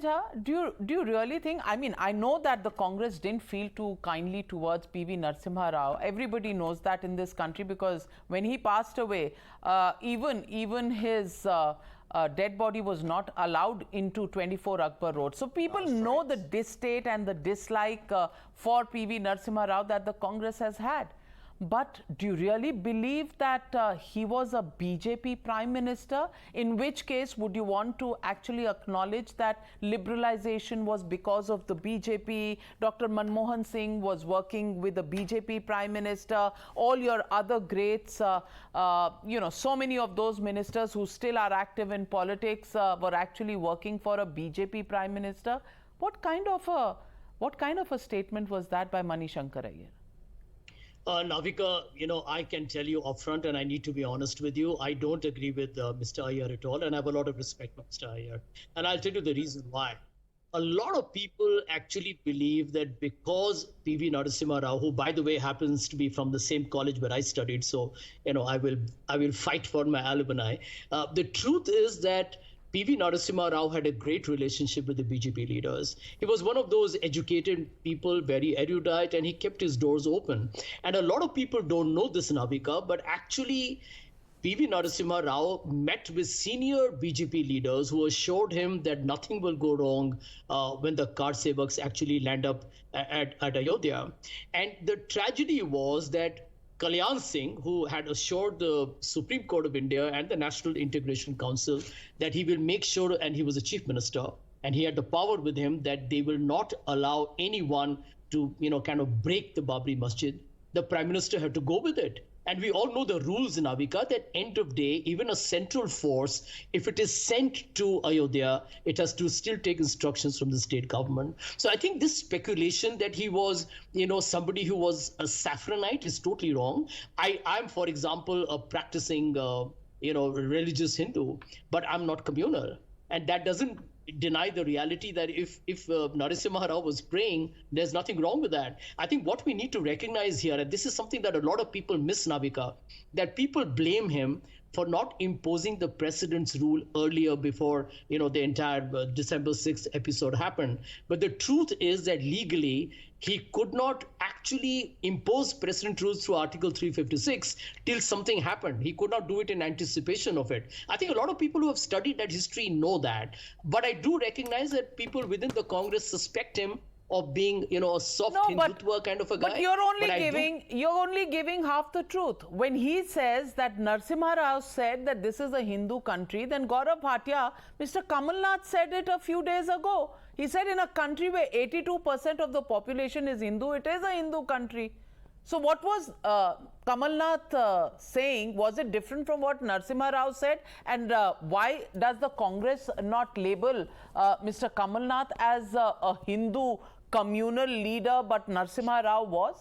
Jha, do you really think? I mean, I know that the Congress didn't feel too kindly towards PV Narasimha Rao. Everybody knows that in this country because when he passed away, even his dead body was not allowed into 24 Akbar Road. So people know the distaste and the dislike for PV Narasimha Rao that the Congress has had. But do you really believe that he was a BJP Prime Minister? In which case, would you want to actually acknowledge that liberalization was because of the BJP? Dr. Manmohan Singh was working with the BJP Prime Minister. All your other greats, so many of those ministers who still are active in politics were actually working for a BJP Prime Minister. What kind of a statement was that by Shankar Aiyar? Navika, I can tell you upfront, and I need to be honest with you, I don't agree with Mr. Aiyar at all, and I have a lot of respect for Mr. Aiyar. And I'll tell you the reason why. A lot of people actually believe that because PV Narasimha Rao, who by the way happens to be from the same college where I studied, so I will fight for my alumni. The truth is that PV Narasimha Rao had a great relationship with the BJP leaders. He was one of those educated people, very erudite, and he kept his doors open. And a lot of people don't know this, Navika, but actually PV Narasimha Rao met with senior BJP leaders who assured him that nothing will go wrong when the car sevaks actually land up at Ayodhya. And the tragedy was that Kalyan Singh, who had assured the Supreme Court of India and the National Integration Council that he will make sure, and he was a chief minister, and he had the power with him that they will not allow anyone to, kind of break the Babri Masjid. The Prime Minister had to go with it. And we all know the rules in Avika that end of day, even a central force, if it is sent to Ayodhya, it has to still take instructions from the state government. So I think this speculation that he was, somebody who was a saffronite is totally wrong. I'm, for example, a practicing, religious Hindu, but I'm not communal. And that doesn't deny the reality that if Narasimha Rao was praying, there's nothing wrong with that. I think what we need to recognize here, and this is something that a lot of people miss, Navika, that people blame him for not imposing the president's rule earlier before, the entire December 6th episode happened. But the truth is that legally, he could not actually impose president rules through Article 356 till something happened. He could not do it in anticipation of it. I think a lot of people who have studied that history know that. But I do recognize that people within the Congress suspect him of being, a soft Hindutva kind of a guy. But you're only giving half the truth. When he says that Narasimha Rao said that this is a Hindu country, then Gaurav Bhatia, Mr. Kamal Nath said it a few days ago. He said in a country where 82% of the population is Hindu, it is a Hindu country. So what was Kamal Nath saying? Was it different from what Narasimha Rao said? And why does the Congress not label Mr. Kamal Nath as a Hindu communal leader, but Narasimha Rao was?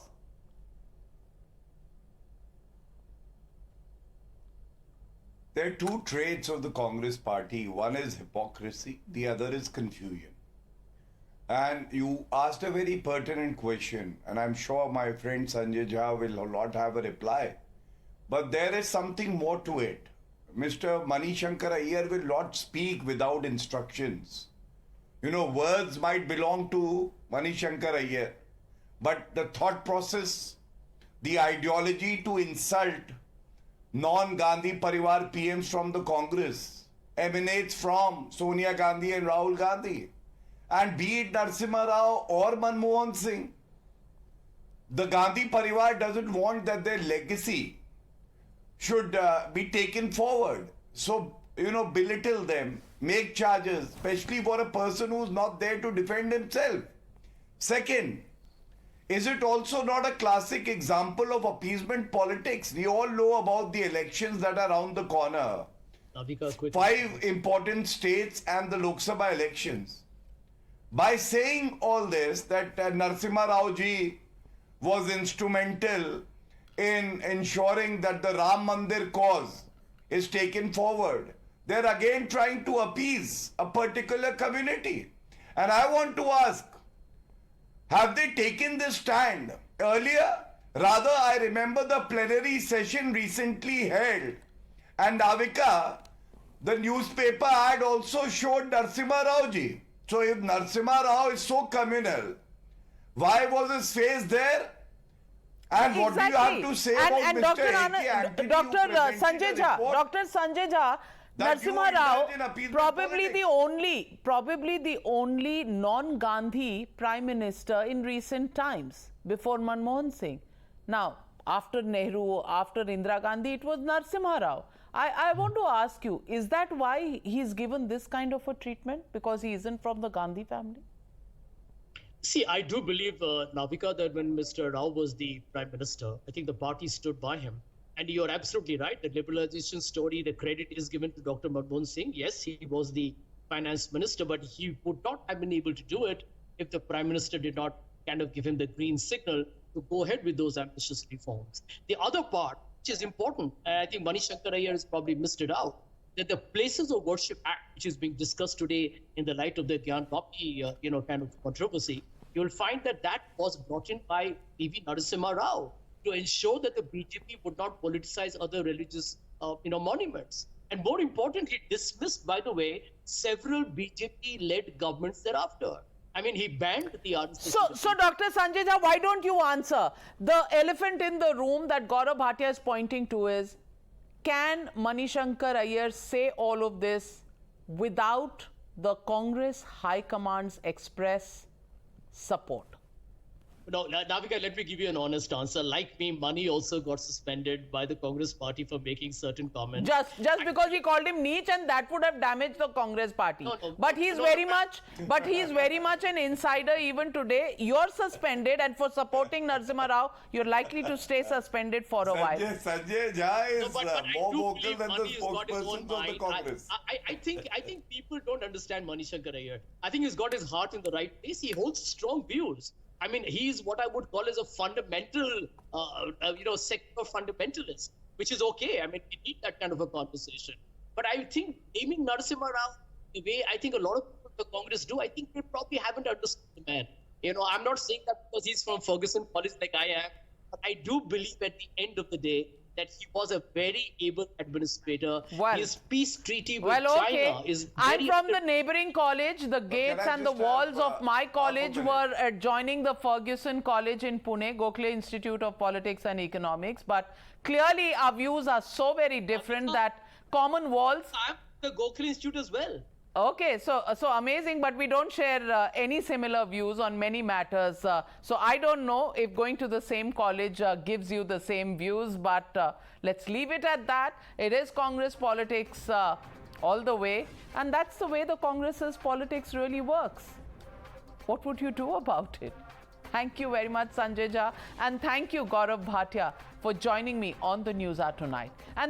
There are two traits of the Congress party. One is hypocrisy, the other is confusion. And you asked a very pertinent question, and I'm sure my friend Sanjay Jha will not have a reply. But there is something more to it. Mr. Shankar Aiyar will not speak without instructions. Words might belong to Shankar Aiyar, but the thought process, the ideology to insult non-Gandhi Parivar PMs from the Congress emanates from Sonia Gandhi and Rahul Gandhi. And be it Narasimha Rao or Manmohan Singh, the Gandhi Parivar doesn't want that their legacy should be taken forward. So, belittle them, make charges, especially for a person who's not there to defend himself. Second, is it also not a classic example of appeasement politics? We all know about the elections that are around the corner. 5 important states and the Lok Sabha elections. By saying all this, that Narasimha Rao ji was instrumental in ensuring that the Ram Mandir cause is taken forward, they're again trying to appease a particular community. And I want to ask, have they taken this stand earlier? Rather, I remember the plenary session recently held, and Avika, the newspaper ad also showed Narasimha Rao ji So if Narasimha Rao is so communal, why was his face there? And what do you have to say about Mr. Dr. A.K. Dr. Sanjay Jha, Dr. Sanjay Jha, that you Narasimha Rao, indulge in appeasement probably the only non-Gandhi prime minister in recent times before Manmohan Singh. Now, after Nehru, after Indira Gandhi, it was Narasimha Rao. I want to ask you, is that why he's given this kind of a treatment? Because he isn't from the Gandhi family? See, I do believe, Navika, that when Mr. Rao was the prime minister, I think the party stood by him. And you're absolutely right. The liberalization story, the credit is given to Dr. Manmohan Singh. Yes, he was the finance minister, but he would not have been able to do it if the prime minister did not kind of give him the green signal to go ahead with those ambitious reforms. The other part, which is important, and I think Shankar Aiyar has probably missed it out, that the Places of Worship Act, which is being discussed today in the light of the Gyan Copy, kind of controversy, you'll find that that was brought in by PV Narasimha Rao to ensure that the BJP would not politicize other religious, monuments. And more importantly, dismissed, by the way, several BJP-led governments thereafter. I mean, he banned the arts. So Dr. Sanjay Jha, why don't you answer? The elephant in the room that Gaurav Bhatia is pointing to is, can Shankar Aiyar say all of this without the Congress High Command's express support? No, Navika, let me give you an honest answer. Like me, Mani also got suspended by the Congress party for making certain comments. Just because we called him Neech, and that would have damaged the Congress party. But he's very much an insider even today. You're suspended, and for supporting Narasimha Rao, you're likely to stay suspended for a while. Sanjay Jha is more vocal than the Mani spokesperson of the Congress. I think people don't understand Shankar Aiyar. I think he's got his heart in the right place. He holds strong views. I mean, he's what I would call as a fundamental, secular fundamentalist, which is okay. I mean, we need that kind of a conversation. But I think naming Narasimha Rao the way I think a lot of people in the Congress do, I think they probably haven't understood the man. I'm not saying that because he's from Ferguson College like I am, but I do believe at the end of the day that he was a very able administrator. His peace treaty with China is I'm from the neighboring college. The gates and the walls of my college were adjoining the Ferguson College in Pune, Gokhale Institute of Politics and Economics. But clearly our views are so very different that common walls... I'm the Gokhale Institute as well. Okay, so amazing, but we don't share any similar views on many matters. So I don't know if going to the same college gives you the same views, but let's leave it at that. It is Congress politics all the way, and that's the way the Congress's politics really works. What would you do about it? Thank you very much, Sanjay Jha, and thank you, Gaurav Bhatia, for joining me on the News Hour tonight. And